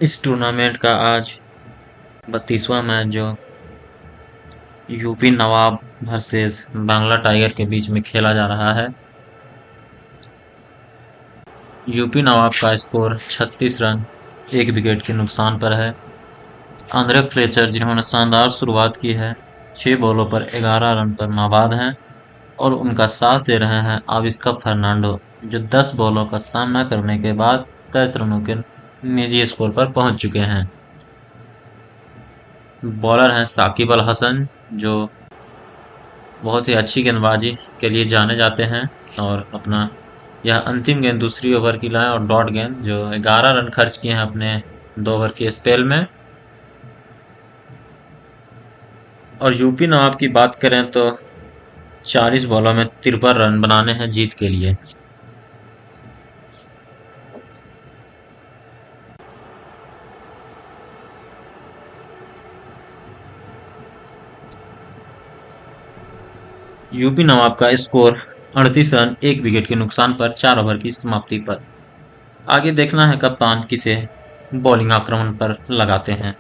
इस टूर्नामेंट का आज 32वां मैच जो यूपी नवाब वर्सेस बांग्ला टाइगर के बीच में खेला जा रहा है। यूपी नवाब का स्कोर 36 रन 1 विकेट के नुकसान पर है। आंद्रे फ्लेचर जिन्होंने शानदार शुरुआत की है, 6 बॉलों पर 11 रन पर नाबाद हैं और उनका साथ दे रहे हैं आविस्का फर्नांडो, जो 10 बॉलों का सामना करने के बाद 23 रनों के निजी स्कोर पर पहुंच चुके हैं। बॉलर हैं साकिब अल हसन, जो बहुत ही अच्छी गेंदबाजी के लिए जाने जाते हैं और अपना यह अंतिम गेंद दूसरी ओवर की लाए और डॉट गेंद जो 11 रन खर्च किए हैं अपने 2 ओवर के स्पेल में। और यूपी नवाब की बात करें तो 40 बॉलों में 53 रन बनाने हैं जीत के लिए। यूपी नवाब का स्कोर 38 रन 1 विकेट के नुकसान पर 4 ओवर की समाप्ति पर। आगे देखना है कप्तान किसे बॉलिंग आक्रमण पर लगाते हैं।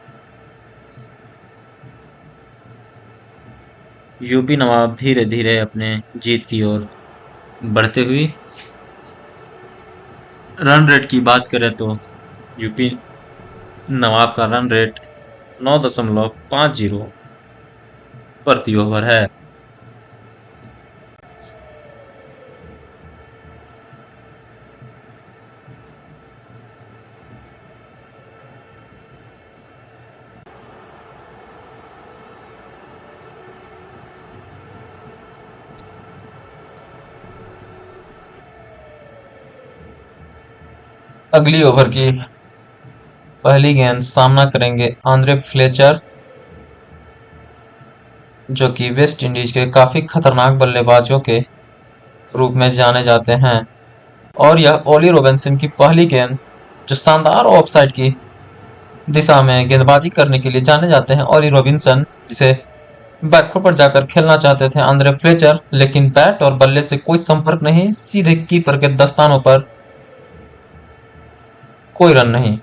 यूपी नवाब धीरे धीरे अपने जीत की ओर बढ़ते हुए। रन रेट की बात करें तो यूपी नवाब का रन रेट 9.50 प्रति ओवर है। अगली ओवर की पहली गेंद सामना करेंगे आंद्रे फ्लेचर, जो कि वेस्ट इंडीज के काफी खतरनाक बल्लेबाजों के रूप में जाने जाते हैं। और यह ओली रॉबिन्सन की पहली गेंद, जो शानदार ऑफसाइड की दिशा में गेंदबाजी करने के लिए जाने जाते हैं। ओली रॉबिन्सन जिसे बैकफुट पर जाकर खेलना चाहते थे आंद्रे फ्लेचर, लेकिन बैट और बल्ले से कोई संपर्क नहीं, सीधे कीपर के दस्तानों पर कोई रन नहीं।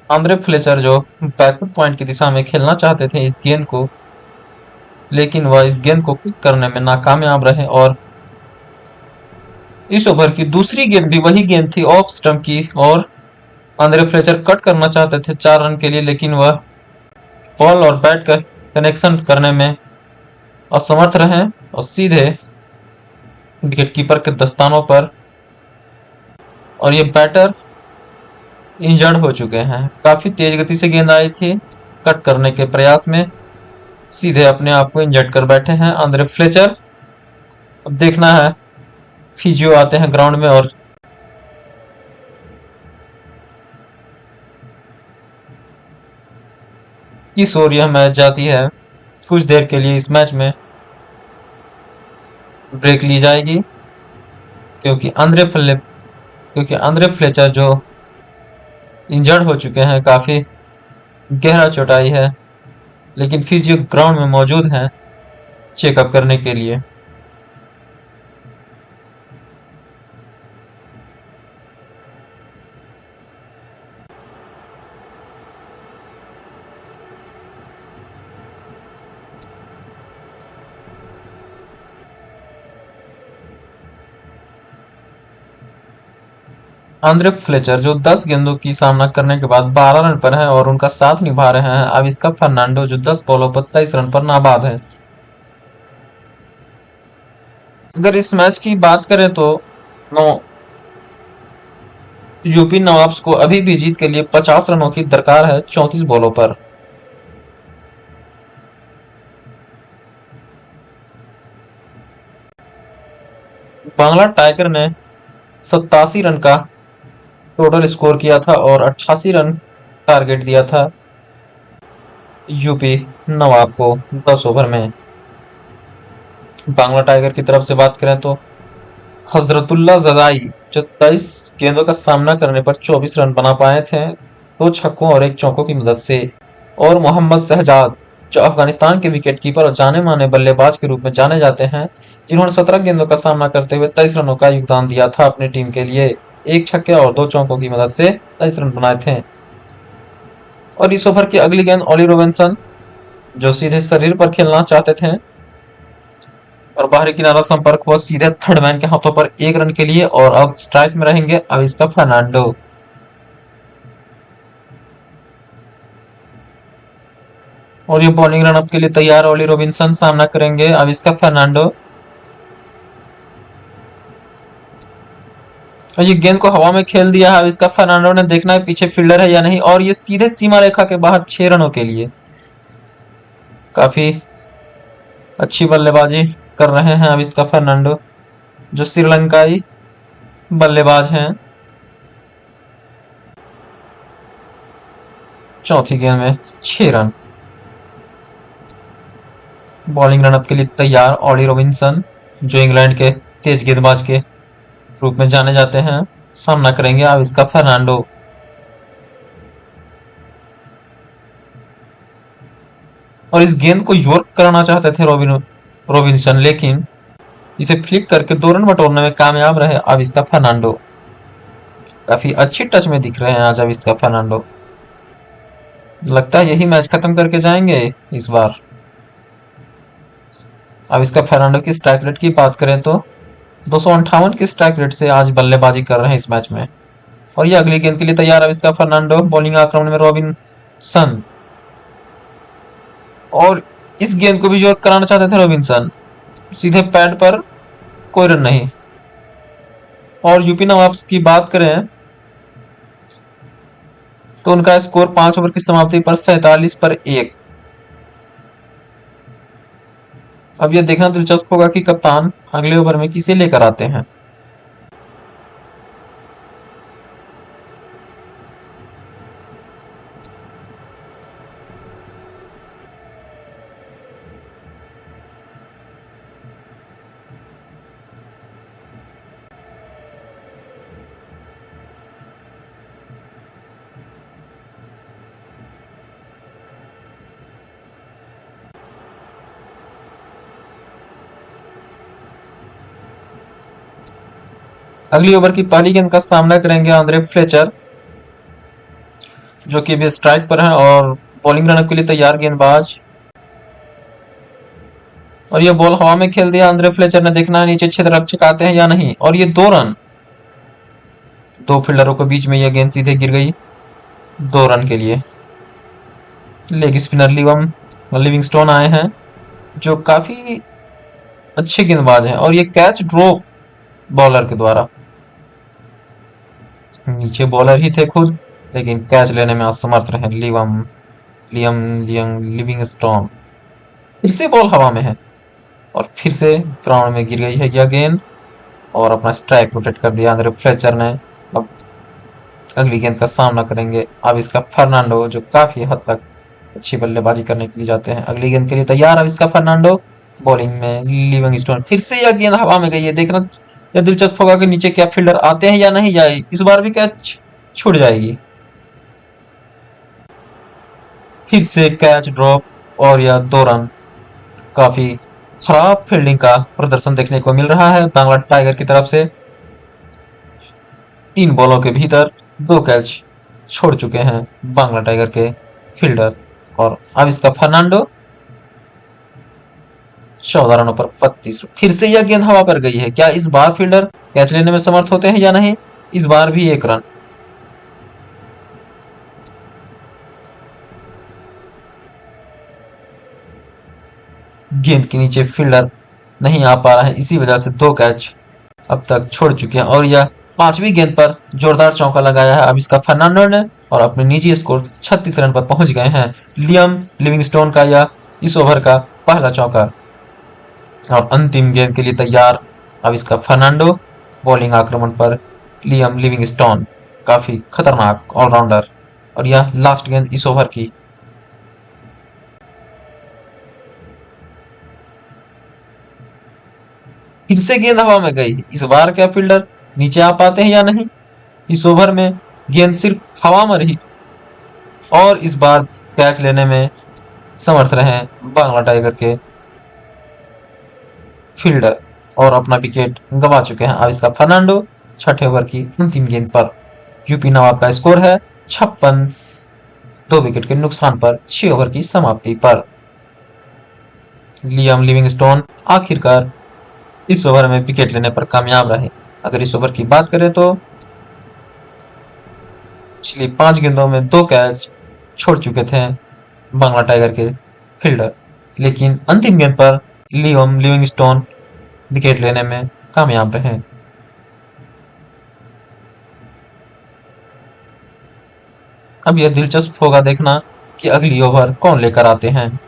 आंद्रे फ्लेचर जो बैकफुट पॉइंट की दिशा में खेलना चाहते थे इस गेंद को, लेकिन वह इस गेंद को किक करने में नाकामयाब रहे और इस ओवर की दूसरी गेंद भी वही गेंद थी ऑफ स्टंप की और आंद्रे फ्लेचर कट करना चाहते थे 4 रन के लिए, लेकिन वह बॉल और बैट का कनेक्शन करने में असमर्थ रहे और सीधे विकेट कीपर के दस्तानों पर। और ये बैटर इंजर्ड हो चुके हैं। काफी तेज गति से गेंद आई थी, कट करने के प्रयास में सीधे अपने आप को इंजर्ड कर बैठे हैं आंद्रे फ्लेचर। अब देखना है, फिजियो आते हैं ग्राउंड में और इस ओर यह मैच जाती है। कुछ देर के लिए इस मैच में ब्रेक ली जाएगी, क्योंकि आंद्रे फ्लेचर जो इंजर्ड हो चुके हैं, काफी गहरा चोटाई है, लेकिन फिजियो ग्राउंड में मौजूद हैं चेकअप करने के लिए। आंद्रे फ्लेचर जो 10 गेंदों की सामना करने के बाद 12 रन पर हैं और उनका साथ निभा रहे हैं आविस्का फर्नांडो, जो 10 बॉलों पर 23 रन पर नाबाद है। अगर इस मैच की बात करें तो नो यूपी नवाब्स को अभी भी जीत के लिए 50 रनों की दरकार है 34 बॉलों पर। बांग्ला टाइगर ने 87 रन का टोटल स्कोर किया था और 88 रन टारगेट दिया था यूपी नवाब को 10 ओवर में। बांग्ला टाइगर की तरफ से बात करें तो हजरतुल्ला जजाई, जो 23 गेंदों का सामना करने पर 24 रन बना पाए थे 2 छक्कों और 1 चौकों की मदद से। और मोहम्मद शहजाद, जो अफगानिस्तान के विकेट कीपर और जाने माने बल्लेबाज के रूप में जाने जाते हैं, जिन्होंने 17 गेंदों का सामना करते हुए 23 रनों का योगदान दिया था अपनी टीम के लिए। एक छक्के और 2 चौकों की मदद से 23 रन बनाए थे। और इस ओवर की अगली गेंद ओली रॉबिन्सन, जो सीधे शरीर पर खेलना चाहते थे, और बाहरी किनारा संपर्क हुआ सीधे थर्ड मैन के हाथों पर 1 रन के लिए। और अब स्ट्राइक में रहेंगे अविस्का फर्नांडो। और ये बॉलिंग रनअप के लिए तैयार ओली रॉबिन्सन सामना करेंगे अविस्का फर्नांडो। और ये गेंद को हवा में खेल दिया है अविस्का फर्नांडो ने, देखना है पीछे फील्डर है या नहीं। और ये सीधे सीमा रेखा के बाहर 6 रनों के लिए। काफी अच्छी बल्लेबाजी कर रहे हैं अविस्का फर्नांडो, जो श्रीलंकाई बल्लेबाज हैं। चौथी गेंद में 6 रन। बॉलिंग रनअप के लिए तैयार ओली रॉबिन्सन, जो इंग्लैंड के तेज गेंदबाज के रूप में जाने जाते हैं, सामना करेंगे अविस्का फर्नांडो। और इस गेंद को यॉर्क कराना चाहते थे रॉबिन्सन, लेकिन इसे फ्लिक करके 2 रन बटोरने में कामयाब रहे अविस्का फर्नांडो। काफी अच्छी टच में दिख रहे हैं आज अविस्का फर्नांडो। लगता है यही मैच खत्म करके जाएंगे इस बार। अविस्का फर्नांडो की स्ट्राइक रेट की बात करें तो 258 की स्ट्राइक रेट से आज बल्लेबाजी कर रहे हैं इस मैच में। और ये अगली गेंद के लिए तैयार अविस्का फर्नांडो। बॉलिंग आक्रमण में रॉबिन्सन, और इस गेंद को भी यॉर्क कराना चाहते थे रॉबिन्सन, सीधे पैड पर, कोई रन नहीं। और यूपी नवाब की बात करें तो उनका स्कोर 5 ओवर की समाप्ति पर 47 पर 1। अब यह देखना दिलचस्प होगा कि कप्तान अगले ओवर में किसे लेकर आते हैं। अगली ओवर की पहली गेंद का सामना करेंगे आंद्रे फ्लेचर, जो कि भी स्ट्राइक पर है और बॉलिंग रनअप के लिए तैयार गेंदबाज। और ये बॉल हवा में खेल दिया आंद्रे फ्लेचर ने, देखना है नीचे क्षेत्र रक्षक आते हैं या नहीं। और ये 2 रन, 2 फील्डरों के बीच में यह गेंद सीधे गिर गई 2 रन के लिए। लेग स्पिनर लिविंगस्टोन आए हैं, जो काफी अच्छे गेंदबाज हैं। और ये कैच ड्रॉप बॉलर के द्वारा, नीचे बॉलर ही थे खुद, लेकिन कैच लेने में असमर्थ रहे लिविंगस्टोन। फिर से बॉल हवा में है और फिर से ग्राउंड में गिर गई है यह गेंद, और अपना स्ट्राइक रोटेट कर दिया आंद्रे फ्लेचर ने। अब अगली गेंद का सामना करेंगे अविस्का फर्नांडो, जो काफी हद तक अच्छी बल्लेबाजी करने के लिए जाते हैं। अगली गेंद के लिए तैयार अविस्का फर्नांडो। बॉलिंग में लिविंगस्टोन, फिर से यह गेंद हवा में गई है। देखना यह दिलचस्प होगा कि नीचे क्या फील्डर आते हैं या नहीं जाए। इस बार भी कैच छूट जाएगी। फिर से कैच ड्रॉप और यह 2 रन। काफी खराब फील्डिंग का प्रदर्शन देखने को मिल रहा है बांग्ला टाइगर की तरफ से। 3 बॉलों के भीतर 2 कैच छोड़ चुके हैं बांग्ला टाइगर के फील्डर। और अब इसका फर्नांडो 14 रनों पर 32। फिर से यह गेंद हवा पर गई है। क्या इस बार फील्डर कैच लेने में समर्थ होते हैं या नहीं। इस बार भी 1 रन। गेंद के नीचे फील्डर नहीं आ पा रहा है, इसी वजह से 2 कैच अब तक छोड़ चुके हैं। और यह 5वीं गेंद पर जोरदार चौका लगाया है अब इसका फर्नांडो ने, और अपने निजी स्कोर 36 रन पर पहुंच गए हैं। लिविंगस्टोन का यह इस ओवर का पहला चौका। और अंतिम गेंद के लिए तैयार अब इसका फर्नांडो। बॉलिंग आक्रमण पर लिविंगस्टोन, काफी खतरनाक ऑलराउंडर। और यह लास्ट गेंद इस ओवर की। फिर से गेंद हवा में गई। इस बार क्या फील्डर नीचे आ पाते हैं या नहीं। इस ओवर में गेंद सिर्फ हवा में रही और इस बार कैच लेने में समर्थ रहे बांग्ला टाइगर के फील्डर, और अपना विकेट गंवा चुके हैं अब इसका फर्नांडो। छठे ओवर की अंतिम गेंद पर। यूपी नवाब का स्कोर है 56, 2 विकेट के नुकसान पर 6 ओवर की समाप्ति पर। लियाम लिविंगस्टोन आखिरकार इस ओवर में विकेट लेने पर कामयाब रहे। अगर इस ओवर की बात करें तो पिछली 5 गेंदों में 2 कैच छोड़ चुके थे बांग्ला टाइगर के फील्डर, लेकिन अंतिम गेंद पर लियाम लिविंगस्टोन विकेट लेने में कामयाब रहे। अब यह दिलचस्प होगा देखना कि अगली ओवर कौन लेकर आते हैं।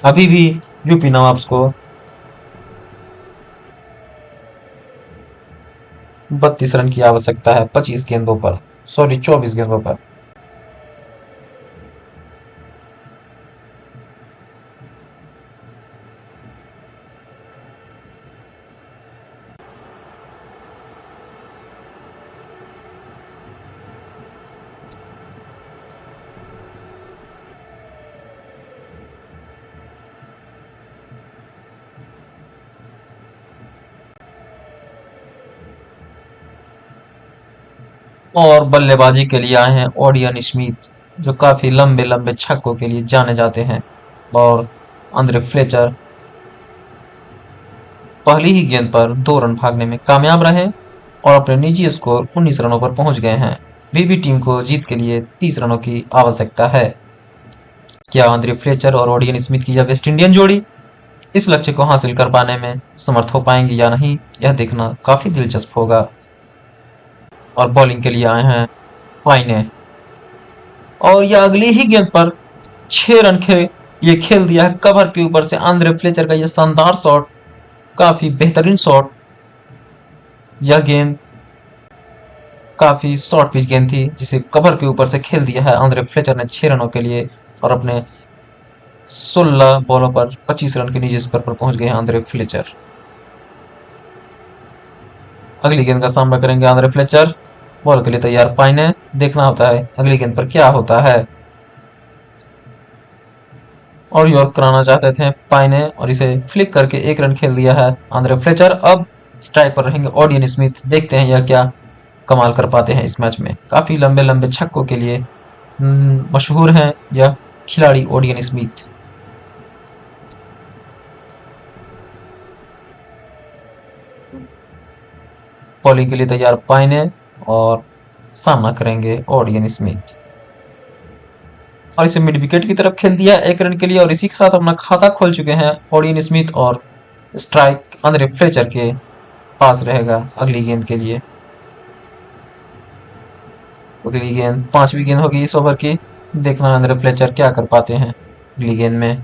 अभी भी यूपी नवाब्स को 32 रन की आवश्यकता है 24 गेंदों पर। और बल्लेबाजी के लिए आए हैं ओडियन स्मिथ, जो काफी लंबे लंबे छक्कों के लिए जाने जाते हैं। और आंद्रे फ्लेचर पहली ही गेंद पर 2 रन भागने में कामयाब रहे और अपने निजी स्कोर 19 रनों पर पहुंच गए हैं। भी टीम को जीत के लिए 30 रनों की आवश्यकता है। क्या आंद्रे फ्लेचर और ओडियन स्मिथ की यह वेस्ट इंडियन जोड़ी इस लक्ष्य को हासिल कर पाने में समर्थ हो पाएंगे या नहीं, यह देखना काफी दिलचस्प होगा। और बॉलिंग के लिए आए हैं फाइने, और यह अगली ही गेंद पर 6 रन ये खेल दिया है कवर के ऊपर से आंद्रे फ्लेचर का यह शानदार शॉट, काफी बेहतरीन शॉट। यह गेंद काफी शॉर्ट पिच गेंद थी जिसे कवर के ऊपर से खेल दिया है आंद्रे फ्लेचर ने 6 रनों के लिए, और अपने 16 बॉलों पर 25 रन के निजी स्कोर पर पहुंच गए हैं आंद्रे फ्लेचर। अगली गेंद का सामना करेंगे आंद्रे फ्लेचर। बॉल के लिए तैयार पाइने, देखना होता है अगली गेंद पर क्या होता है। और यॉर्क कराना चाहते थे पाइने और इसे फ्लिक करके 1 रन खेल दिया है आंद्रे फ्लेचर। अब स्ट्राइक पर रहेंगे ओडियन स्मिथ, देखते हैं यह क्या कमाल कर पाते हैं इस मैच में। काफी लंबे लंबे छक्कों के लिए मशहूर हैं यह खिलाड़ी ओडियन स्मिथ। बॉलिंग के लिए तैयार पाइने और सामना करेंगे ओडियन स्मिथ, और इसे मिड विकेट की तरफ खेल दिया 1 रन के लिए, और इसी के साथ अपना खाता खोल चुके हैं ओडियन स्मिथ। और स्ट्राइक आंद्रे फ्लेचर के पास रहेगा अगली गेंद के लिए। अगली गेंद 5वीं गेंद होगी इस ओवर की, देखना आंद्रे फ्लेचर क्या कर पाते हैं अगली गेंद में।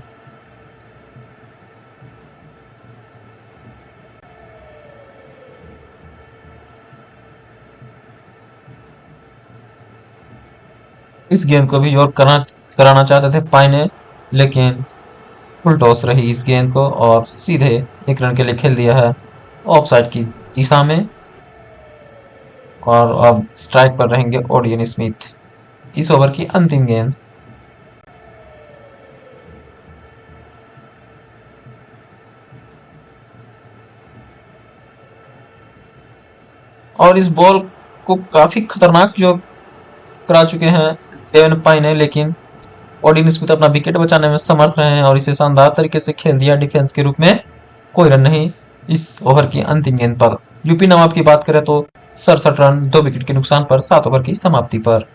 इस गेंद को भी यॉर्क कराना चाहते थे पाइने, लेकिन फुल टॉस रही इस गेंद को और सीधे 1 रन के लिए खेल दिया है ऑफ साइड की दिशा में। और अब स्ट्राइक पर रहेंगे ओडियन स्मिथ। इस ओवर की अंतिम गेंद, और इस बॉल को काफी खतरनाक जो करा चुके हैं डेवन पाइने, लेकिन ओडियन स्मिथ अपना विकेट बचाने में समर्थ रहे हैं और इसे शानदार तरीके से खेल दिया डिफेंस के रूप में। कोई रन नहीं इस ओवर की अंतिम गेंद पर। यूपी नवाब की बात करें तो 67 रन 2 विकेट के नुकसान पर 7 ओवर की समाप्ति पर।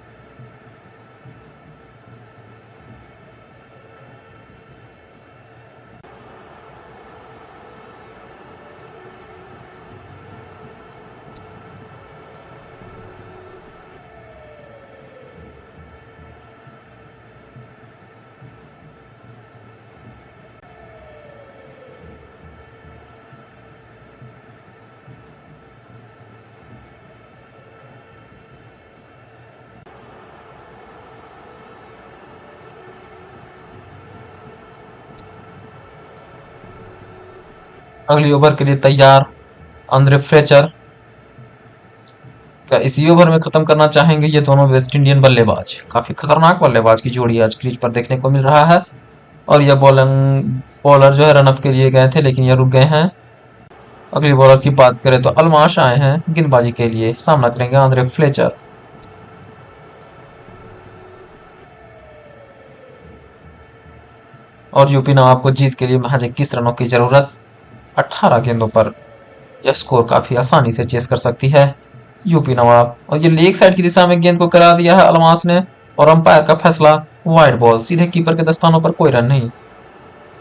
अगली ओवर के लिए तैयार आंद्रे फ्लेचर का इसी ओवर में खत्म करना चाहेंगे ये दोनों वेस्ट इंडियन बल्लेबाज। काफी खतरनाक बल्लेबाज की जोड़ी आज क्रीज पर देखने को मिल रहा है। और यह बॉलर जो है रनअप के लिए गए थे, लेकिन यह रुक गए हैं अगली बॉलर की बात करें तो अलमाश आए हैं गेंदबाजी के लिए, सामना करेंगे आंद्रे फ्लेचर। और यूपी नवाब को जीत के लिए महज 21 रनों की जरूरत। 18 गेंदों पर यह स्कोर काफी आसानी से चेस कर सकती है यूपी नवाब। और ये लेग साइड की दिशा में गेंद को करा दिया है अलमास ने, और अंपायर का फैसला वाइड बॉल। सीधे कीपर के दस्तानों पर कोई रन नहीं,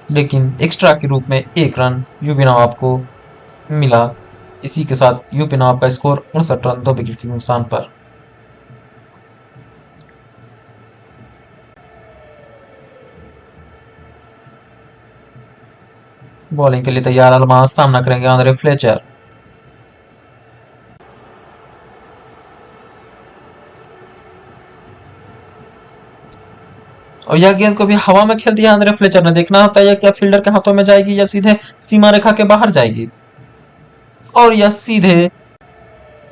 लेकिन एक्स्ट्रा के रूप में 1 रन यूपी नवाब को मिला। इसी के साथ यूपी नवाब का स्कोर 59 रन 2 विकेट के नुकसान पर। बॉलिंग के लिए तैयार अलमास, सामना करेंगे आंद्रे फ्लेचर। और यह गेंद को भी हवा में खेल दिया आंद्रे फ्लेचर ने। देखना होता है क्या फील्डर के हाथों में जाएगी या सीधे सीमा रेखा के बाहर जाएगी। और यह सीधे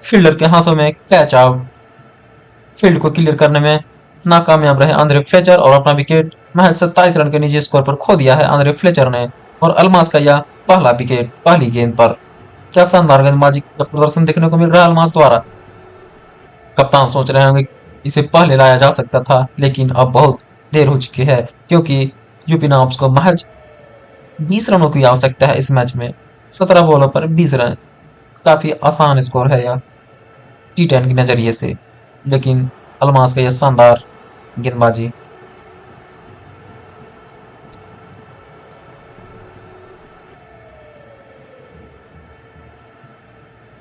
फील्डर के हाथों में कैच आउट। फील्ड को क्लियर करने में नाकामयाब रहे आंद्रे फ्लेचर और अपना विकेट महज 27 रन के निजी स्कोर पर खो दिया है आंद्रे फ्लेचर ने। और अलमास का यह पहला विकेट पहली गेंद पर। क्या शानदार गेंदबाजी का प्रदर्शन देखने को मिल रहा है अलमास द्वारा। कप्तान सोच रहे होंगे इसे पहले लाया जा सकता था, लेकिन अब बहुत देर हो चुकी है, क्योंकि यूपी नवाब्स को महज 20 रनों की आवश्यकता है इस मैच में। 17 बॉलों पर 20 रन, काफी आसान स्कोर है यह T10 के नजरिए से। लेकिन अलमास का यह शानदार गेंदबाजी।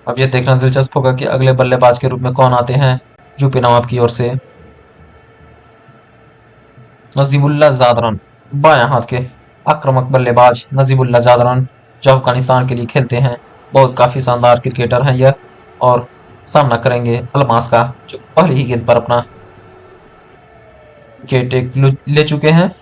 अब यह देखना दिलचस्प होगा कि अगले बल्लेबाज के रूप में कौन आते हैं यूपी नवाब की ओर से। नजीबुल्ला जादरन, बायां हाथ के आक्रामक बल्लेबाज नजीबुल्ला जादरन, जो अफगानिस्तान के लिए खेलते हैं। बहुत काफी शानदार क्रिकेटर हैं यह। और सामना करेंगे अलमास का, जो पहली ही गेंद पर अपना विकेट एक ले चुके हैं।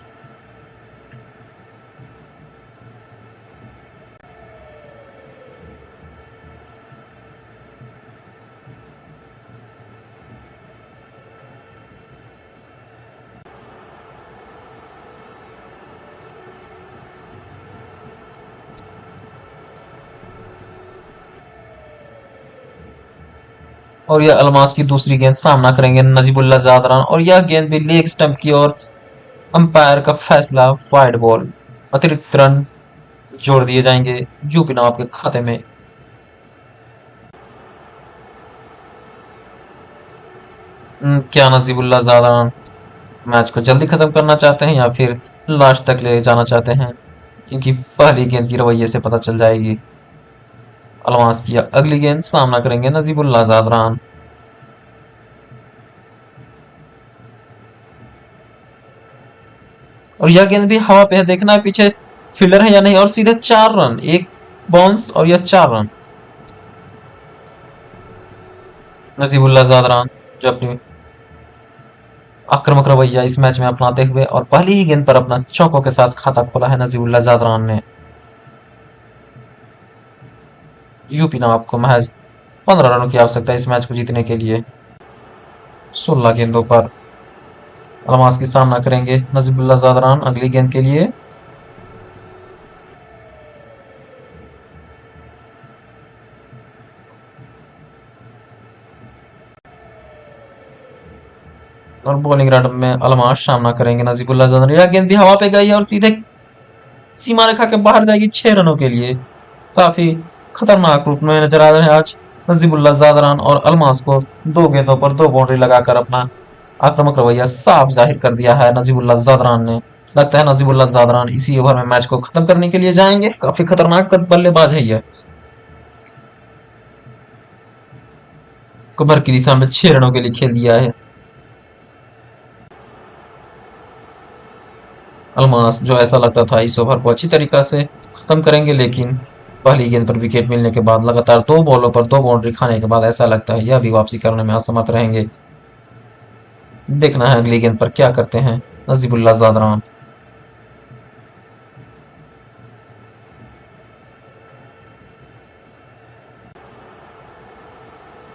और यह अलमास की दूसरी गेंद, सामना करेंगे नजीबुल्ला जादरान। और यह गेंद भी लेग स्टंप की ओर, अंपायर का फैसला वाइड बॉल। अतिरिक्त रन जोड़ दिए जाएंगे यूपी नवाब के खाते में। क्या नजीबुल्ला जादरान मैच को जल्दी खत्म करना चाहते हैं या फिर लास्ट तक ले जाना चाहते हैं, क्योंकि पहली गेंद की रवैये से पता चल जाएगी। अलमास की अगली गेंद, सामना करेंगे नजीबुल्ला जादरान। और यह गेंद भी हवा पे है, देखना है पीछे फील्डर है या नहीं। और सीधे 4 रन, एक बाउंस और यह 4 रन। नजीबुल्ला जादरान जो अपनी आक्रामक रवैया इस मैच में अपनाते हुए और पहली ही गेंद पर अपना चौकों के साथ खाता खोला है नजीबुल्ला जादरान ने। यूपी नवाब को महज 15 रनों की आवश्यकता है इस मैच को जीतने के लिए। 16 गेंदों पर अलमास की सामना करेंगे नजीबुल्ला जादरान अगली गेंद के लिए। और बॉलिंग राउंड में अलमास सामना करेंगे नजीबुल्ला जादरान। यह गेंद भी हवा पे गई है और सीधे सीमा रेखा के बाहर जाएगी 6 रनों के लिए। काफी खतरनाक रूप में नजर आ रहे हैं आज नजीबुल्ला जादरान। और अलमास को 2 गेंदों पर 2 बाउंड्री लगाकर अपना आक्रामक रवैया साफ जाहिर कर दिया है नजीबुल्ला जादरान ने। लगता है नजीबुल्ला जादरान इसी ओवर में मैच को खत्म करने के लिए जाएंगे। काफी खतरनाक बल्लेबाज है यह। कबर की दिशा में 6 रनों के लिए खेल दिया है अलमास, जो ऐसा लगता था इस ओवर को अच्छी तरीका से खत्म करेंगे, लेकिन पहली गेंद पर विकेट मिलने के बाद लगातार 2 बॉलों पर 2 बाउंड्री खाने के बाद ऐसा लगता है यह भी वापसी करने में असमर्थ रहेंगे। देखना है अगली गेंद पर क्या करते हैं नजीबुल्ला जादरान।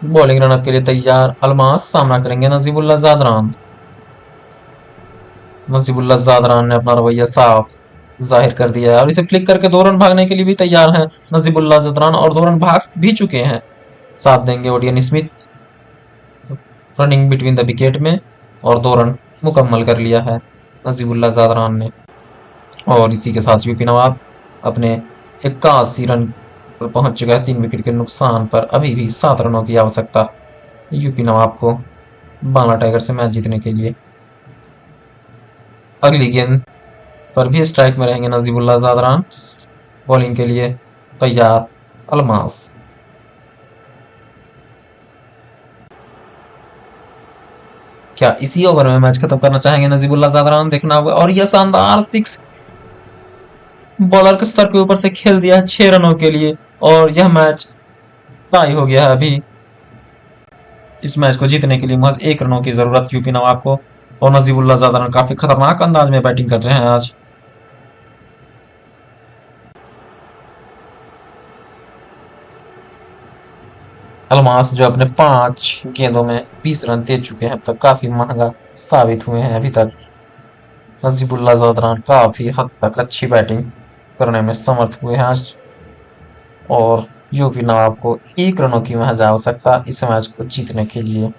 बॉलिंग रनअप के लिए तैयार अलमास, सामना करेंगे नजीबुल्ला जादरान। नजीबुल्ला जादरान ने अपना रवैया साफ जाहिर कर दिया है और इसे फ्लिक करके 2 रन भागने के लिए भी तैयार हैं नजीबुल्लाह जदरान और 2 रन भाग भी चुके हैं। साथ देंगे Odean Smith running between the wicket में और 2 रन मुकम्मल कर लिया है नजीबुल्लाह जदरान ने। और इसी के साथ यूपी नवाब अपने 81 रन पर पहुंच चुका है 3 विकेट के नुकसान पर। अभी भी 7 रनों की आवश्यकता यूपी नवाब को बांग्ला टाइगर से मैच जीतने के लिए। अगली गेंद पर भी स्ट्राइक में रहेंगे नजीबुल्लाह जदरान। बॉलिंग के लिए तैयार अलमास। क्या इसी ओवर में मैच खत्म करना चाहेंगे नजीबुल्लाह जदरान? देखना होगा। और यह शानदार 6 बॉलर के सर के ऊपर से खेल दिया है 6 रनों के लिए और यह मैच टाई हो गया है। अभी इस मैच को जीतने के लिए महज 1 रनों की जरूरत यूपी नवाब को। और नजीबुल्लाह जदरान काफी खतरनाक अंदाज में बैटिंग कर रहे हैं आज। अलमास जो अपने 5 गेंदों में 20 रन दे चुके हैं अब तक काफी महंगा साबित हुए हैं अभी तक। नजीबुल्लाह जदरान काफी हद तक अच्छी बैटिंग करने में समर्थ हुए हैं आज और यूपी नवाब को 1 रनों की महज आवश्यकता इस मैच को जीतने के लिए।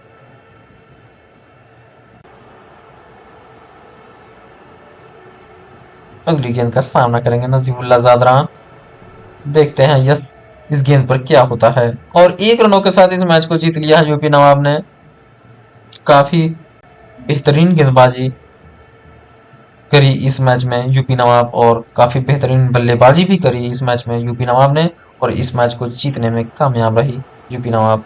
अगली गेंद का सामना करेंगे नजीबुल्लाह जदरान। देखते हैं यस इस गेंद पर क्या होता है। और 1 रनों के साथ इस मैच को जीत लिया है यूपी नवाब ने। काफी बेहतरीन गेंदबाजी करी इस मैच में यूपी नवाब और काफी बेहतरीन बल्लेबाजी भी करी इस मैच में यूपी नवाब ने और इस मैच को जीतने में कामयाब रही यूपी नवाब।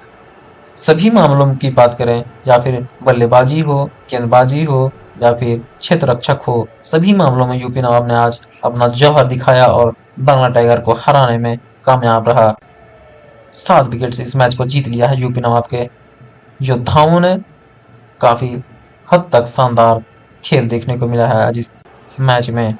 सभी मामलों की बात करें या फिर बल्लेबाजी हो, गेंदबाजी हो या फिर क्षेत्र रक्षक हो, सभी मामलों में यूपी नवाब ने आज अपना जौहर दिखाया और बांग्ला टाइगर को हराने में कामयाब रहा। 7 विकेट से इस मैच को जीत लिया है यूपी नवाब के योद्धाओं ने। काफी हद तक शानदार खेल देखने को मिला है आज इस मैच में।